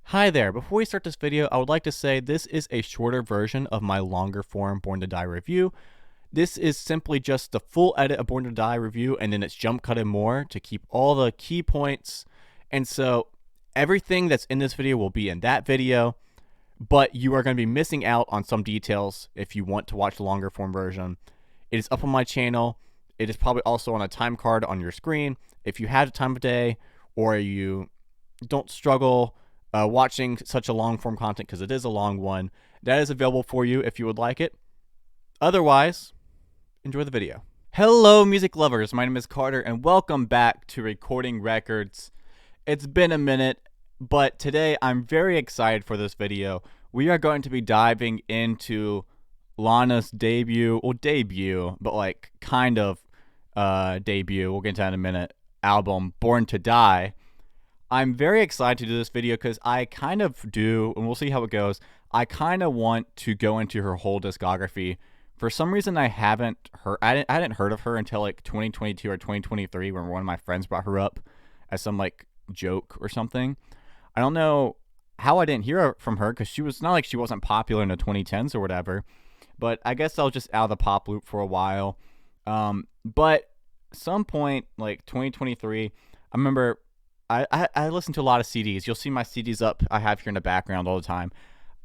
Hi there, before we start this video, I would like to say this is a shorter version of my longer form Born to Die review. This is simply just the full edit of Born to Die review, and then it's jump cutted more to keep all the key points. And so everything that's in this video will be in that video, but you are going to be missing out on some details if you want to watch the longer form version. It is up on my channel. It is probably also on a time card on your screen. If you have the time of day or you don't struggle watching such a long form content, because it is a long one, that is available for you if you would like it. Otherwise, enjoy the video. Hello, music lovers. My name is Carter, and welcome back to Recording Records. It's been a minute, but today I'm very excited for this video. We are going to be diving into Lana's debut, but like kind of debut, we'll get into that in a minute, album, Born to Die. I'm very excited to do this video because I kind of do, and we'll see how it goes, I kind of want to go into her whole discography. For some reason, I hadn't heard of her until like 2022 or 2023 when one of my friends brought her up as some like joke or something. I don't know how I didn't hear from her because she was not like she wasn't popular in the 2010s or whatever, but I guess I was just out of the pop loop for a while. But some point like 2023, I remember I listen to a lot of CDs. You'll see my CDs up I have here in the background all the time.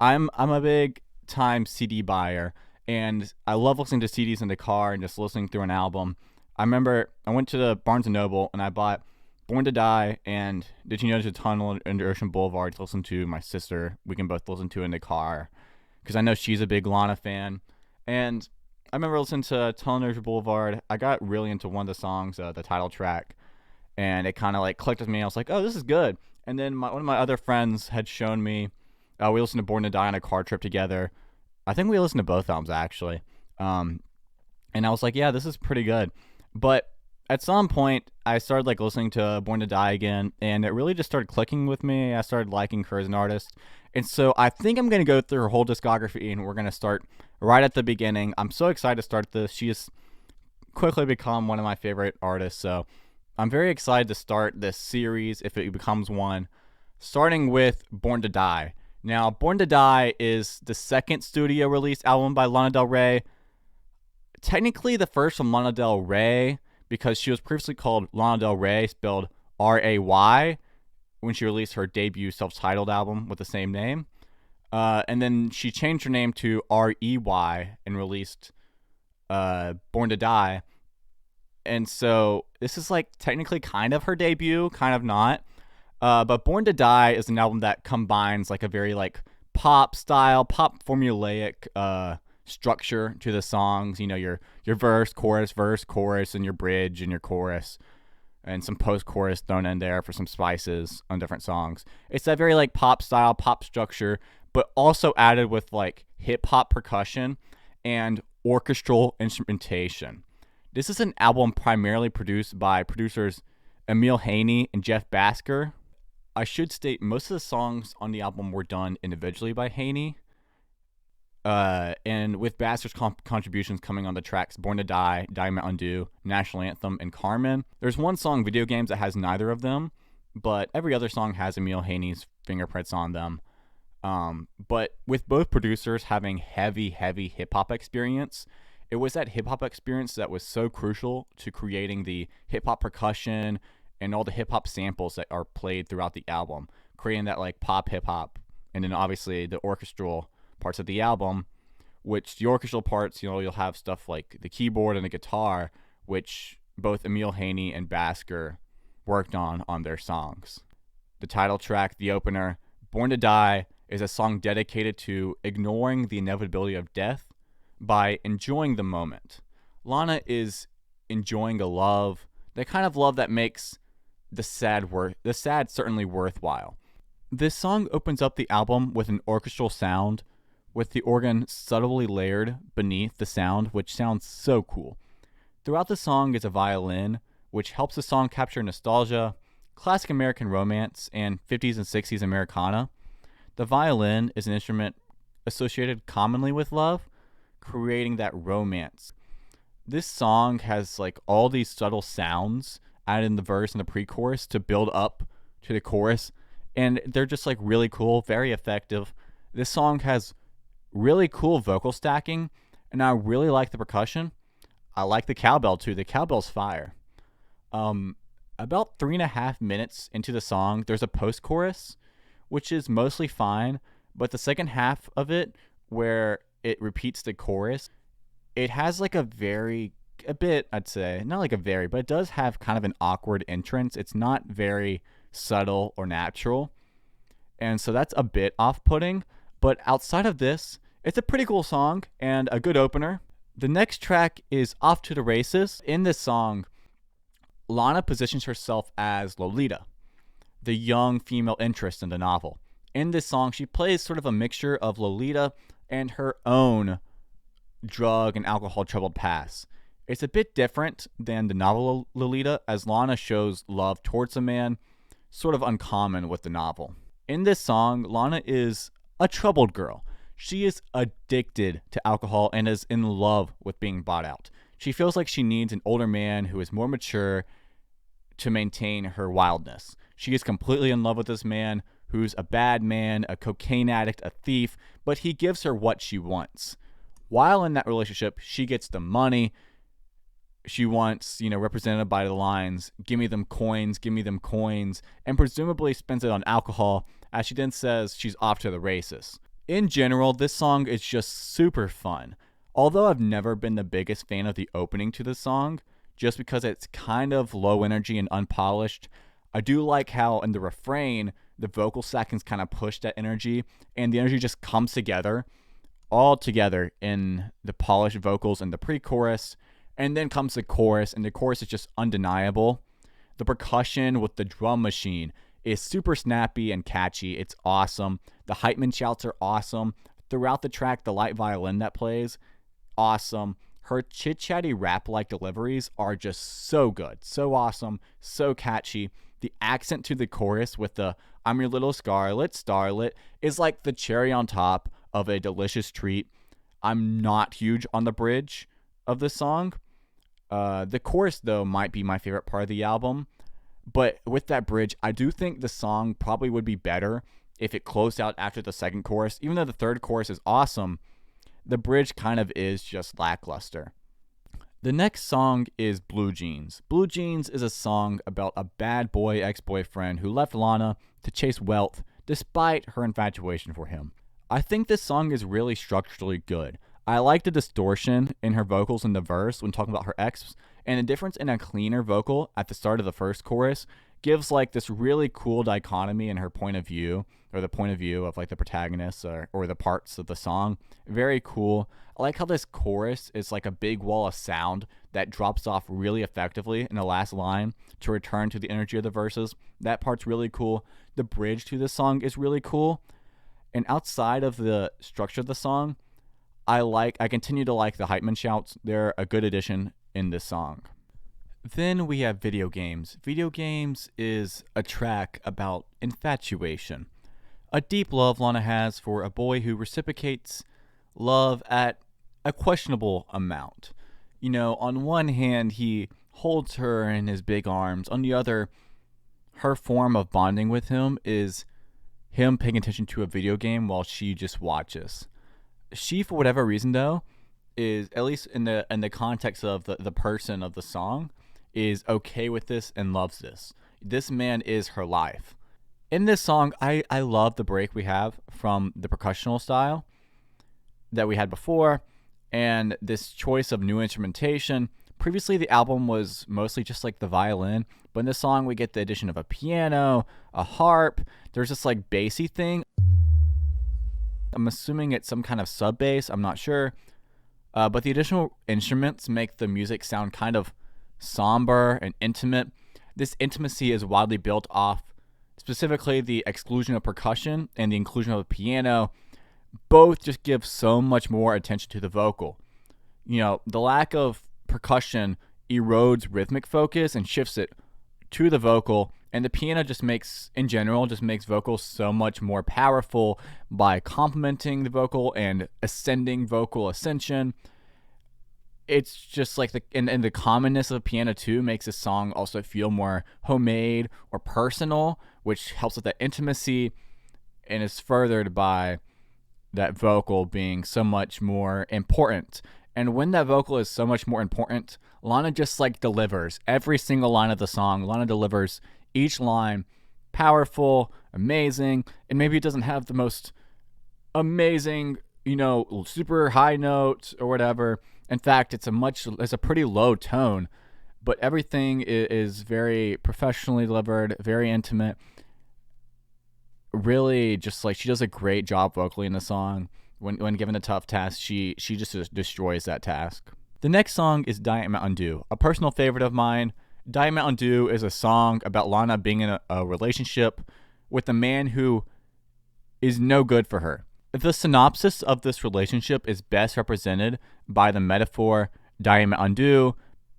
I'm a big time CD buyer, and I love listening to CDs in the car and just listening through an album. I remember I went to the Barnes & Noble and I bought Born to Die and Did You Know There's a Tunnel Under Ocean Boulevard to listen to my sister. We can both listen to in the car because I know she's a big Lana fan. And I remember listening to Tunnel Under Ocean Boulevard. I got really into one of the songs, the title track, and it kind of like clicked with me. I was like, oh, this is good. And then one of my other friends had shown me, we listened to Born to Die on a car trip together. I think we listened to both albums, actually. And I was like, yeah, this is pretty good. But at some point, I started like listening to Born to Die again, and it really just started clicking with me. I started liking her as an artist. And so I think I'm going to go through her whole discography, and we're going to start right at the beginning. I'm so excited to start this. She has quickly become one of my favorite artists, so I'm very excited to start this series if it becomes one, starting with Born to Die. Now, Born to Die is the second studio release album by Lana Del Rey. Technically the first from Lana Del Rey, because she was previously called Lana Del Rey, spelled R-A-Y, when she released her debut self-titled album with the same name. And then she changed her name to R-E-Y and released Born to Die. And so this is like technically kind of her debut, kind of not. But Born to Die is an album that combines like a very like pop style, pop formulaic structure to the songs. You know, your verse, chorus, and your bridge and your chorus, and some post-chorus thrown in there for some spices on different songs. It's that very like pop style, pop structure, but also added with like hip hop percussion and orchestral instrumentation. This is an album primarily produced by producers Emil Haney and Jeff Basker. I should state most of the songs on the album were done individually by Haney, and with Basker's contributions coming on the tracks Born to Die, Diamond Undo, National Anthem, and Carmen. There's one song, Video Games, that has neither of them, but every other song has Emil Haney's fingerprints on them. But with both producers having heavy hip-hop experience, it was that hip-hop experience that was so crucial to creating the hip-hop percussion and all the hip-hop samples that are played throughout the album, creating that like pop hip-hop, and then obviously the orchestral parts of the album, which the orchestral parts, you know, you'll have stuff like the keyboard and the guitar, which both Emil Haney and Basker worked on their songs. The title track, the opener, Born to Die, is a song dedicated to ignoring the inevitability of death by enjoying the moment. Lana is enjoying a love, the kind of love that makes the sad certainly worthwhile. This song opens up the album with an orchestral sound, with the organ subtly layered beneath the sound, which sounds so cool. Throughout the song is a violin, which helps the song capture nostalgia, classic American romance, and 50s and 60s Americana. The violin is an instrument associated commonly with love, creating that romance. This song has like all these subtle sounds added in the verse and the pre-chorus to build up to the chorus, and they're just like really cool, very effective. This song has really cool vocal stacking, and I really like the percussion. I like the cowbell too. The cowbell's fire. Um, about 3.5 minutes into the song, there's a post chorus, which is mostly fine, but the second half of it, where it repeats the chorus, it has like a bit, I'd say, not like a very, but it does have kind of an awkward entrance. It's not very subtle or natural. And so that's a bit off putting. But outside of this, it's a pretty cool song and a good opener. The next track is Off to the Races. In this song, Lana positions herself as Lolita, the young female interest in the novel. In this song, she plays sort of a mixture of Lolita and her own drug and alcohol troubled past. It's a bit different than the novel Lolita, as Lana shows love towards a man, sort of uncommon with the novel. In this song, Lana is a troubled girl. She is addicted to alcohol and is in love with being bought out. She feels like she needs an older man who is more mature to maintain her wildness. She is completely in love with this man who's a bad man, a cocaine addict, a thief, but he gives her what she wants. While in that relationship, she gets the money she wants, represented by the lines, give me them coins, and presumably spends it on alcohol, as she then says she's off to the races. In general, this song is just super fun. Although I've never been the biggest fan of the opening to the song, just because it's kind of low energy and unpolished, I do like how in the refrain, the vocal seconds kind of push that energy, and the energy just comes together, all together in the polished vocals and the pre-chorus, and then comes the chorus, and the chorus is just undeniable. The percussion with the drum machine is super snappy and catchy. It's awesome. The Heitman shouts are awesome. Throughout the track, the light violin that plays, awesome. Her chit-chatty rap-like deliveries are just so good, so awesome, so catchy. The accent to the chorus with the I'm your little scarlet starlet is like the cherry on top of a delicious treat. I'm not huge on the bridge of the song. The chorus, though, might be my favorite part of the album. But with that bridge, I do think the song probably would be better if it closed out after the second chorus. Even though the third chorus is awesome, the bridge kind of is just lackluster. The next song is Blue Jeans. Blue Jeans is a song about a bad boy ex-boyfriend who left Lana to chase wealth despite her infatuation for him. I think this song is really structurally good. I like the distortion in her vocals in the verse when talking about her ex, and the difference in a cleaner vocal at the start of the first chorus gives like this really cool dichotomy in her point of view, or the point of view of like the protagonist or the parts of the song. Very cool. I like how this chorus is like a big wall of sound that drops off really effectively in the last line to return to the energy of the verses. That part's really cool. The bridge to this song is really cool. And outside of the structure of the song, I continue to like the Heitman shouts. They're a good addition in this song. Then we have Video Games. Video Games is a track about infatuation. A deep love Lana has for a boy who reciprocates love at a questionable amount. On one hand, he holds her in his big arms. On the other, her form of bonding with him is him paying attention to a video game while she just watches. She, for whatever reason, though, is, at least in the context of the person of the song, is okay with this and loves this. This man is her life. In this song, I love the break we have from the percussional style that we had before, and this choice of new instrumentation. Previously, the album was mostly just like the violin, but in this song, we get the addition of a piano, a harp. There's this like bassy thing. I'm assuming it's some kind of sub bass. I'm not sure. But the additional instruments make the music sound kind of somber and intimate. This intimacy is widely built off specifically the exclusion of percussion and the inclusion of the piano. Both just give so much more attention to the vocal. The lack of percussion erodes rhythmic focus and shifts it to the vocal, and the piano just makes vocals so much more powerful by complementing the vocal and ascending vocal ascension. It's just like and the commonness of piano too makes this song also feel more homemade or personal, which helps with that intimacy and is furthered by that vocal being so much more important. And when that vocal is so much more important, Lana just like delivers every single line of the song. Lana delivers each line powerful, amazing, and maybe it doesn't have the most amazing, super high note or whatever. In fact, it's a pretty low tone, but everything is very professionally delivered, very intimate. Really, just like she does a great job vocally in the song. When given a tough task, she just destroys that task. The next song is Diet Mountain Dew, a personal favorite of mine. Diet Mountain Dew is a song about Lana being in a relationship with a man who is no good for her. The synopsis of this relationship is best represented by the metaphor Diet Mountain Dew.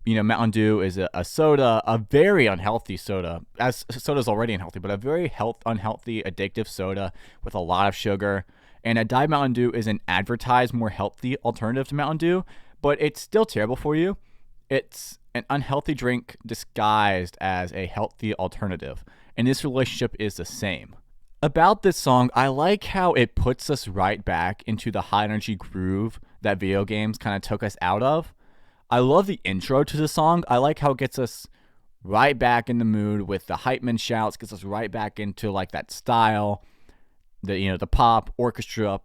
Mountain Dew is a soda, a very unhealthy soda, as soda's already unhealthy, but a very unhealthy, addictive soda with a lot of sugar. And a Diet Mountain Dew is an advertised, more healthy alternative to Mountain Dew, but it's still terrible for you. It's an unhealthy drink disguised as a healthy alternative. And this relationship is the same. About this song, I like how it puts us right back into the high energy groove that video games kind of took us out of. I love the intro to the song. I like how it gets us right back in the mood with the hype man shouts, gets us right back into like that style, the pop, orchestra,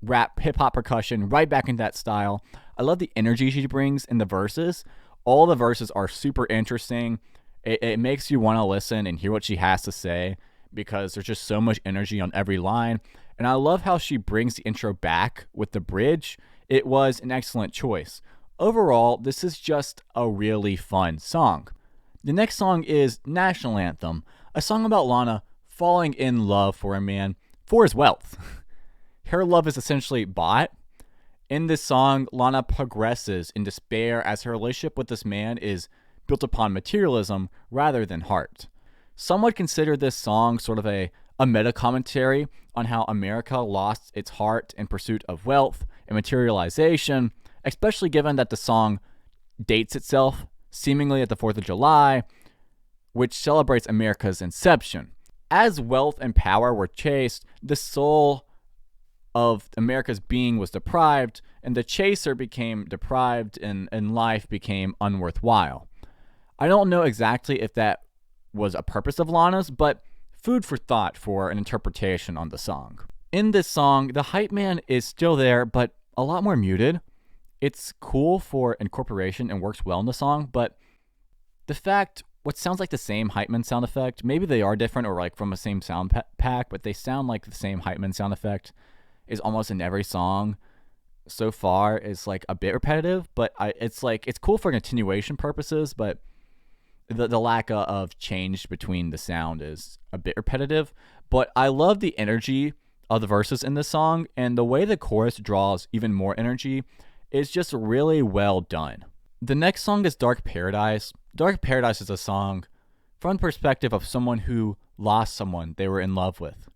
rap, hip hop percussion, right back into that style. I love the energy she brings in the verses. All the verses are super interesting. It makes you want to listen and hear what she has to say because there's just so much energy on every line. And I love how she brings the intro back with the bridge. It was an excellent choice. Overall, this is just a really fun song. The next song is National Anthem, a song about Lana falling in love for a man for his wealth. Her love is essentially bought. In this song, Lana progresses in despair as her relationship with this man is built upon materialism rather than heart. Some would consider this song sort of a meta commentary on how America lost its heart in pursuit of wealth and materialization, especially given that the song dates itself seemingly at the 4th of July, which celebrates America's inception. As wealth and power were chased, the soul of America's being was deprived, and the chaser became deprived, and life became unworthwhile. I don't know exactly if that was a purpose of Lana's, but food for thought for an interpretation on the song. In this song, the hype man is still there, but a lot more muted. It's cool for incorporation and works well in the song, but what sounds like the same hype man sound effect, maybe they are different or like from the same sound pack, but they sound like the same hype man sound effect is almost in every song so far is like a bit repetitive, but it's cool for continuation purposes, but the lack of change between the sound is a bit repetitive. But I love the energy of the verses in this song, and the way the chorus draws even more energy is just really well done. The next song is Dark Paradise. Dark Paradise is a song from the perspective of someone who lost someone they were in love with.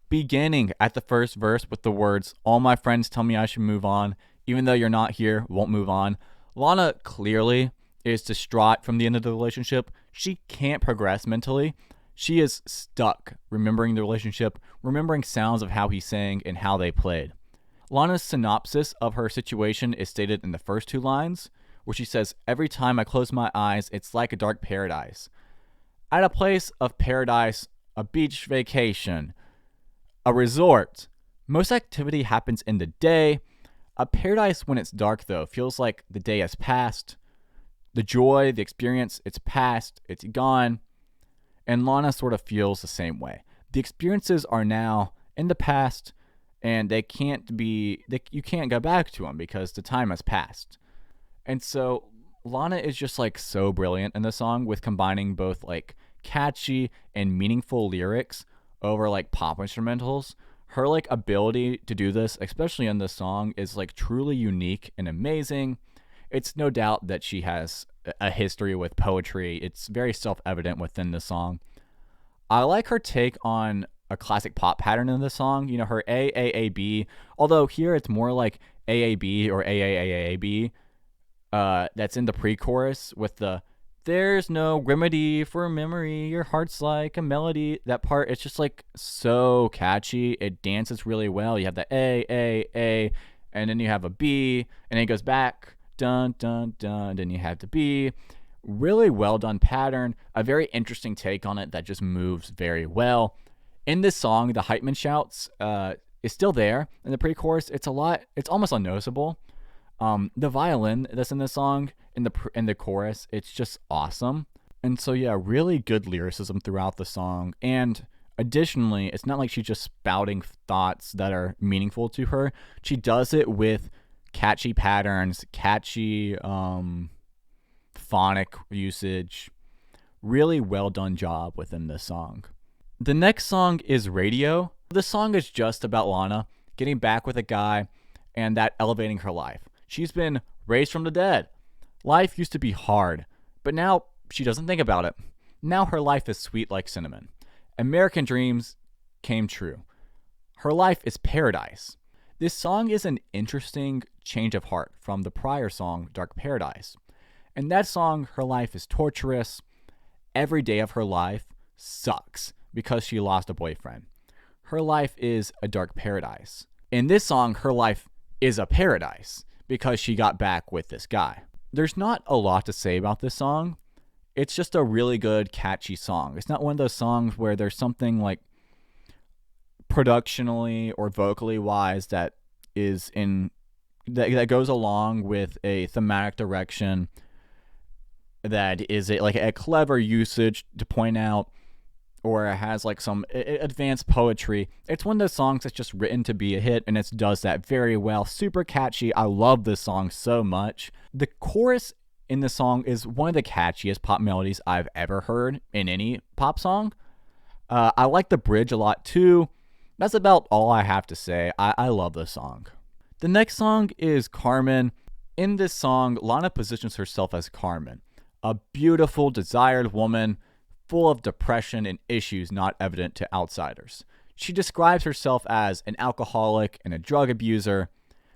Beginning at the first verse with the words, "All my friends tell me I should move on, even though you're not here, won't move on." Lana clearly is distraught from the end of the relationship. She can't progress mentally. She is stuck remembering the relationship, remembering sounds of how he sang and how they played. Lana's synopsis of her situation is stated in the first 2 lines, where she says, "Every time I close my eyes, it's like a dark paradise. At a place of paradise, a beach vacation, a resort. Most activity happens in the day. A paradise when it's dark, though, feels like the day has passed. The joy, the experience, it's past, it's gone." And Lana sort of feels the same way. The experiences are now in the past, and you can't go back to them because the time has passed. And so Lana is just like so brilliant in the song with combining both like catchy and meaningful lyrics over like pop instrumentals. Her like ability to do this, especially in this song, is like truly unique and amazing. It's no doubt that she has a history with poetry. It's very self-evident within the song. I like her take on a classic pop pattern in the song. Her AAAB, although here it's more like AAB or AAAAB. That's in the pre-chorus with the There's no remedy for memory. Your heart's like a melody. That part, it's just like so catchy. It dances really well. You have the A, and then you have a B, and then it goes back, dun, dun, dun. Then you have the B. Really well done pattern. A very interesting take on it that just moves very well. In this song, the Heitman shouts is still there. In the pre-chorus, it's almost unnoticeable. The violin that's in the song, in the chorus, it's just awesome. And so yeah, really good lyricism throughout the song. And additionally, it's not like she's just spouting thoughts that are meaningful to her. She does it with catchy patterns, catchy phonic usage. Really well done job within this song. The next song is Radio. This song is just about Lana getting back with a guy and that elevating her life. She's been raised from the dead. Life used to be hard, but now she doesn't think about it. Now her life is sweet like cinnamon. American dreams came true. Her life is paradise. This song is an interesting change of heart from the prior song, Dark Paradise. In that song, her life is torturous. Every day of her life sucks because she lost a boyfriend. Her life is a dark paradise. In this song, her life is a paradise because she got back with this guy. There's not a lot to say about this song. It's just a really good, catchy song. It's not one of those songs where there's something like productionally or vocally wise that goes along with a thematic direction that is like a clever usage to point out, or it has like some advanced poetry. It's one of those songs that's just written to be a hit, and it does that very well. Super catchy. I love this song so much. The chorus in the song is one of the catchiest pop melodies I've ever heard in any pop song. I like the bridge a lot too. That's about all I have to say. I love this song. The next song is Carmen. In this song, Lana positions herself as Carmen, a beautiful, desired woman full of depression and issues not evident to outsiders. She describes herself as an alcoholic and a drug abuser.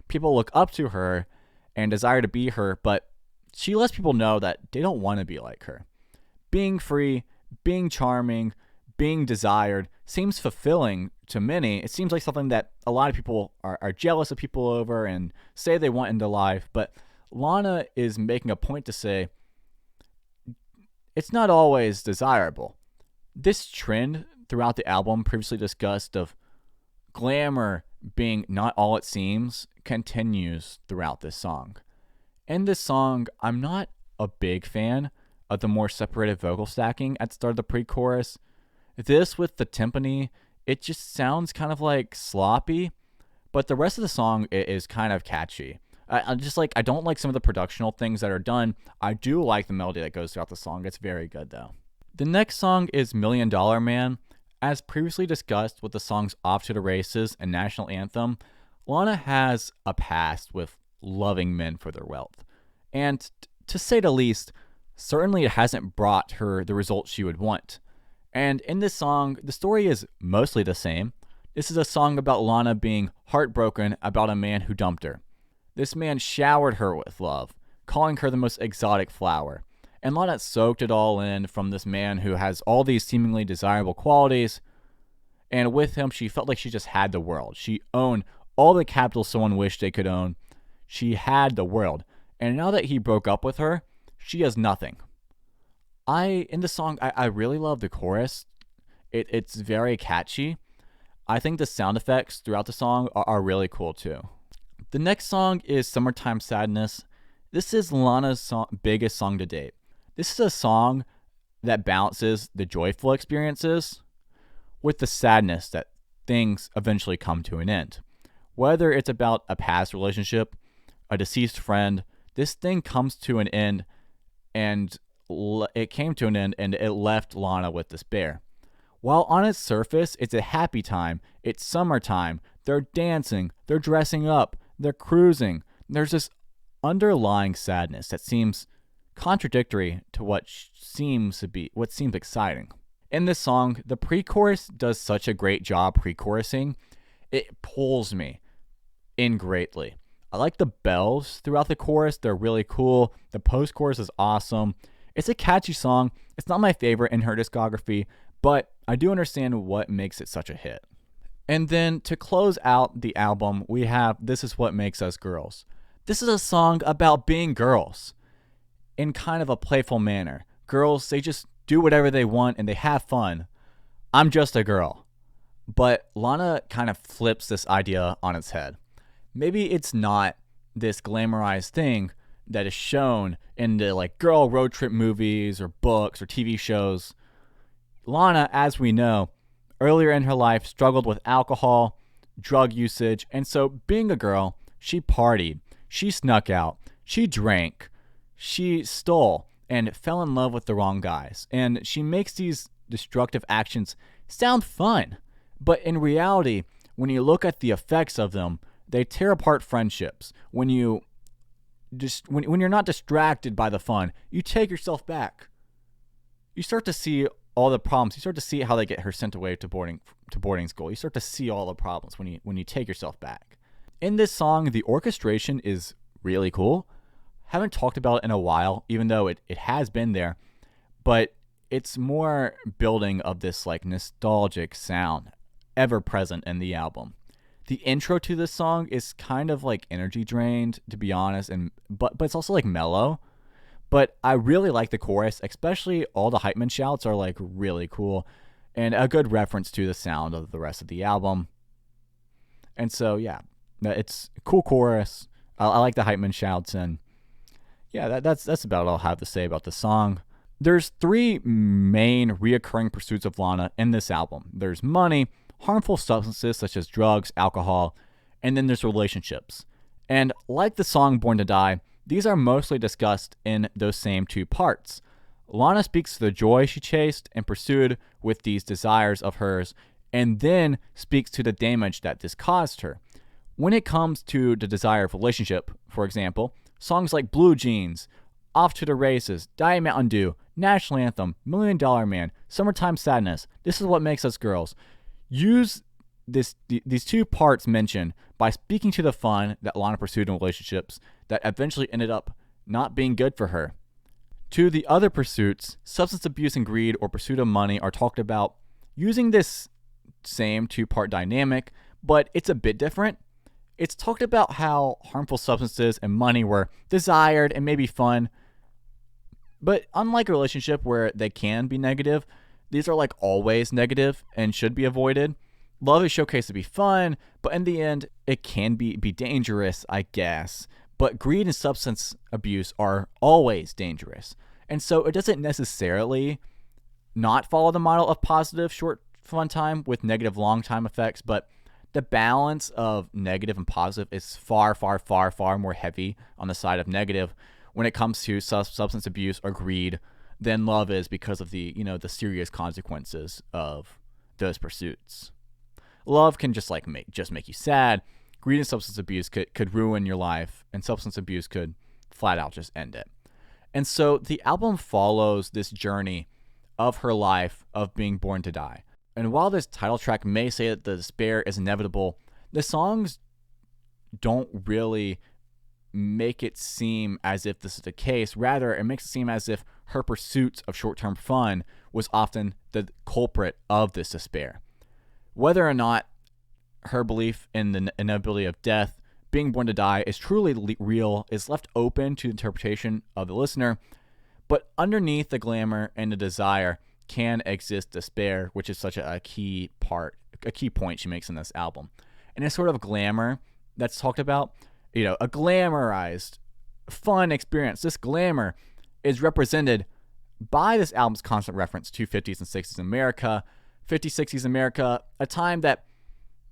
People look up to her and desire to be her, but she lets people know that they don't want to be like her. Being free, being charming, being desired seems fulfilling to many. It seems like something that a lot of people are jealous of people over and say they want into life, but Lana is making a point to say, it's not always desirable. This trend throughout the album, previously discussed, of glamour being not all it seems, continues throughout this song. In this song, I'm not a big fan of the more separated vocal stacking at the start of the pre-chorus. This with the timpani, it just sounds kind of like sloppy, but the rest of the song is kind of catchy. I don't like some of the productional things that are done. I do like the melody that goes throughout the song. It's very good though. The next song is $1 Million Man. As previously discussed with the songs Off to the Races and National Anthem, Lana has a past with loving men for their wealth. And to say the least, certainly it hasn't brought her the results she would want. And in this song, the story is mostly the same. This is a song about Lana being heartbroken about a man who dumped her. This man showered her with love, calling her the most exotic flower. And Lana soaked it all in from this man who has all these seemingly desirable qualities. And with him, she felt like she just had the world. She owned all the capital someone wished they could own. She had the world. And now that he broke up with her, she has nothing. In the song, I really love the chorus. It's very catchy. I think the sound effects throughout the song are really cool too. The next song is Summertime Sadness. This is Lana's biggest song to date. This is a song that balances the joyful experiences with the sadness that things eventually come to an end. Whether it's about a past relationship, a deceased friend, this thing comes to an end, and it came to an end and it left Lana with despair. While on its surface, it's a happy time, it's summertime, they're dancing, they're dressing up, they're cruising. There's this underlying sadness that seems contradictory to what seems exciting. In this song, the pre-chorus does such a great job pre-chorusing. It pulls me in greatly. I like the bells throughout the chorus. They're really cool. The post-chorus is awesome. It's a catchy song. It's not my favorite in her discography, but I do understand what makes it such a hit. And then to close out the album, we have This Is What Makes Us Girls. This is a song about being girls in kind of a playful manner. Girls, they just do whatever they want and they have fun. I'm just a girl. But Lana kind of flips this idea on its head. Maybe it's not this glamorized thing that is shown in the like girl road trip movies or books or TV shows. Lana, as we know, earlier in her life struggled with alcohol, drug usage, and so being a girl, she partied, she snuck out, she drank, she stole, and fell in love with the wrong guys. And she makes these destructive actions sound fun, but in reality, when you look at the effects of them, they tear apart friendships. When you're not distracted by the fun, you take yourself back. You start to see all the problems. You start to see how they get her sent away to boarding school. You start to see all the problems when you take yourself back. In this song, the orchestration is really cool. Haven't talked about it in a while, even though it has been there, but it's more building of this like nostalgic sound ever present in the album. The intro to this song is kind of like energy drained, to be honest, but it's also like mellow. But I really like the chorus, especially all the hype man shouts are like really cool and a good reference to the sound of the rest of the album. And so, yeah, it's a cool chorus. I like the hype man shouts, and yeah, that's about all I'll have to say about the song. There's three main reoccurring pursuits of Lana in this album. There's money, harmful substances such as drugs, alcohol, and then there's relationships. And like the song Born to Die, these are mostly discussed in those same two parts. Lana speaks to the joy she chased and pursued with these desires of hers, and then speaks to the damage that this caused her. When it comes to the desire of relationship, for example, songs like Blue Jeans, Off to the Races, Diet Mountain Dew, National Anthem, $1 Million Man, Summertime Sadness, This Is What Makes Us Girls, use these two parts mentioned by speaking to the fun that Lana pursued in relationships that eventually ended up not being good for her. To the other pursuits, substance abuse and greed or pursuit of money are talked about using this same two-part dynamic, but it's a bit different. It's talked about how harmful substances and money were desired and maybe fun, but unlike a relationship where they can be negative, these are like always negative and should be avoided. Love is showcased to be fun, but in the end, it can be dangerous, I guess. But greed and substance abuse are always dangerous. And so it doesn't necessarily not follow the model of positive short fun time with negative long time effects, but the balance of negative and positive is far, far, far, far more heavy on the side of negative when it comes to substance abuse or greed than love is because of the serious consequences of those pursuits. Love can just make you sad. Greed and substance abuse could ruin your life, and substance abuse could flat out just end it. And so the album follows this journey of her life of being born to die. And while this title track may say that the despair is inevitable, the songs don't really make it seem as if this is the case. Rather, it makes it seem as if her pursuit of short-term fun was often the culprit of this despair. Whether or not her belief in the inevitability of death, being born to die, is truly real is left open to the interpretation of the listener, but underneath the glamour and the desire can exist despair, which is such a key point she makes in this album. And this sort of glamour that's talked about, a glamorized, fun experience. This glamour is represented by this album's constant reference to 50s and 60s America, 50s, 60s America, a time that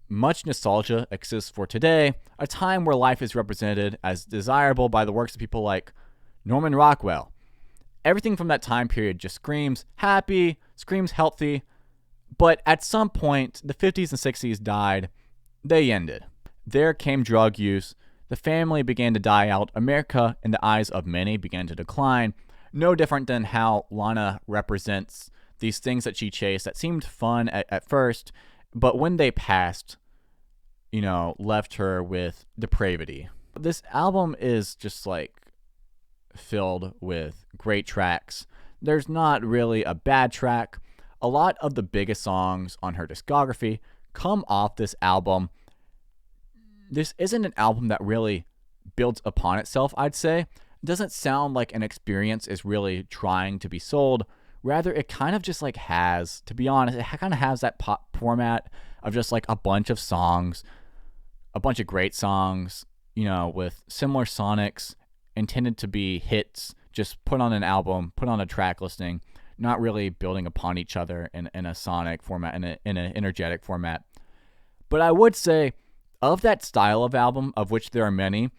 much nostalgia exists for today, a time where life is represented as desirable by the works of people like Norman Rockwell. Everything from that time period just screams happy, screams healthy, but at some point, the 50s and 60s died. They ended. There came drug use. The family began to die out. America, in the eyes of many, began to decline. No different than how Lana represents these things that she chased that seemed fun at first, but when they passed, left her with depravity. This album is just like filled with great tracks. There's not really a bad track. A lot of the biggest songs on her discography come off this album. This isn't an album that really builds upon itself, I'd say. It doesn't sound like an experience is really trying to be sold. Rather, it kind of just like has, to be honest, it kind of has that pop format of just like a bunch of songs, a bunch of great songs, with similar sonics intended to be hits, just put on an album, put on a track listing, not really building upon each other in a sonic format, in an energetic format. But I would say, of that style of album, of which there are many,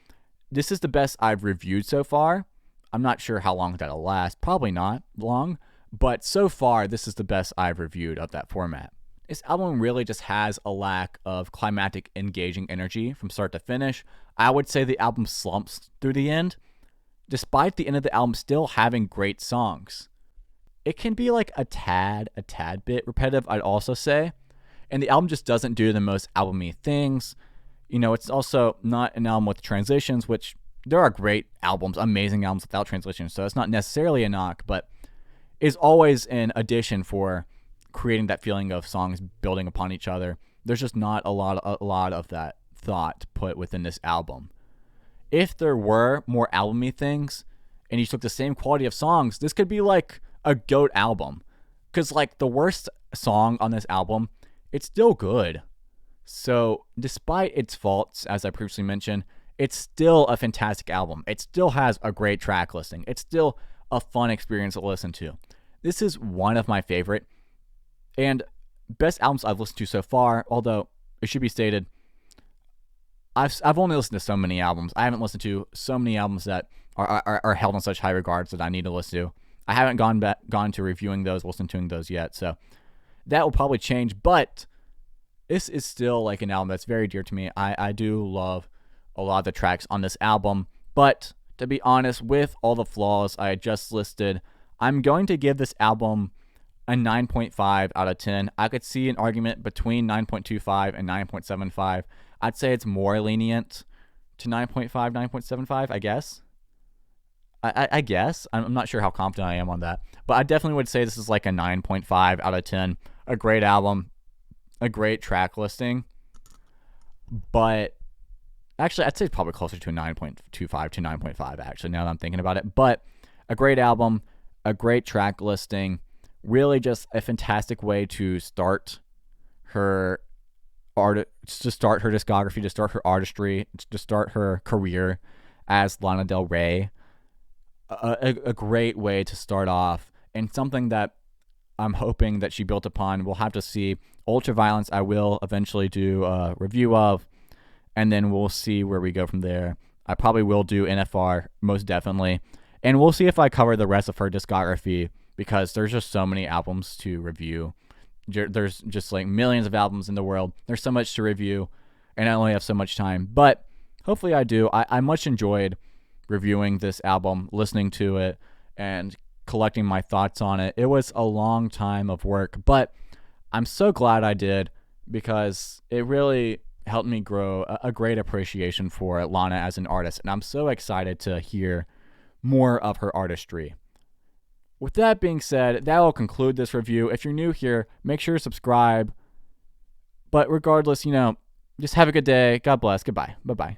this is the best I've reviewed so far. I'm not sure how long that'll last. Probably not long. But so far, this is the best I've reviewed of that format. This album really just has a lack of climactic, engaging energy from start to finish. I would say the album slumps through the end, despite the end of the album still having great songs. It can be like a tad bit repetitive, I'd also say. And the album just doesn't do the most album-y things. It's also not an album with transitions, which there are great albums, amazing albums without transitions. So it's not necessarily a knock, but is always an addition for creating that feeling of songs building upon each other. There's just not a lot of that thought put within this album. If there were more album-y things, and you took the same quality of songs, this could be like a GOAT album. Because like the worst song on this album, it's still good. So despite its faults, as I previously mentioned, it's still a fantastic album. It still has a great track listing. It's still a fun experience to listen to. This is one of my favorite and best albums I've listened to so far, although it should be stated, I've only listened to so many albums. I haven't listened to so many albums that are held in such high regards that I need to listen to. I haven't gone to reviewing those, listening to those yet, so that will probably change, but this is still like an album that's very dear to me. I do love a lot of the tracks on this album, but to be honest, with all the flaws I just listed, I'm going to give this album a 9.5 out of 10. I could see an argument between 9.25 and 9.75. I'd say it's more lenient to 9.5, 9.75, I guess. I guess. I'm not sure how confident I am on that. But I definitely would say this is like a 9.5 out of 10. A great album. A great track listing. But actually, I'd say it's probably closer to a 9.25 to 9.5, actually, now that I'm thinking about it. But a great album. A great track listing. Really just a fantastic way to start her to start her discography, to start her artistry, to start her career as Lana Del Rey. A great way to start off, and something that I'm hoping that she built upon. We'll have to see. Ultraviolence I will eventually do a review of, and then we'll see where we go from there. I probably will do NFR, most definitely, and we'll see if I cover the rest of her discography, because there's just so many albums to review. There's just like millions of albums in the world. There's so much to review, and I only have so much time. But hopefully I do. I much enjoyed reviewing this album, listening to it, and collecting my thoughts on it. It was a long time of work, but I'm so glad I did, because it really helped me grow a great appreciation for Lana as an artist, and I'm so excited to hear more of her artistry. With that being said, that will conclude this review. If you're new here, make sure to subscribe. But regardless, just have a good day. God bless. Goodbye. Bye-bye.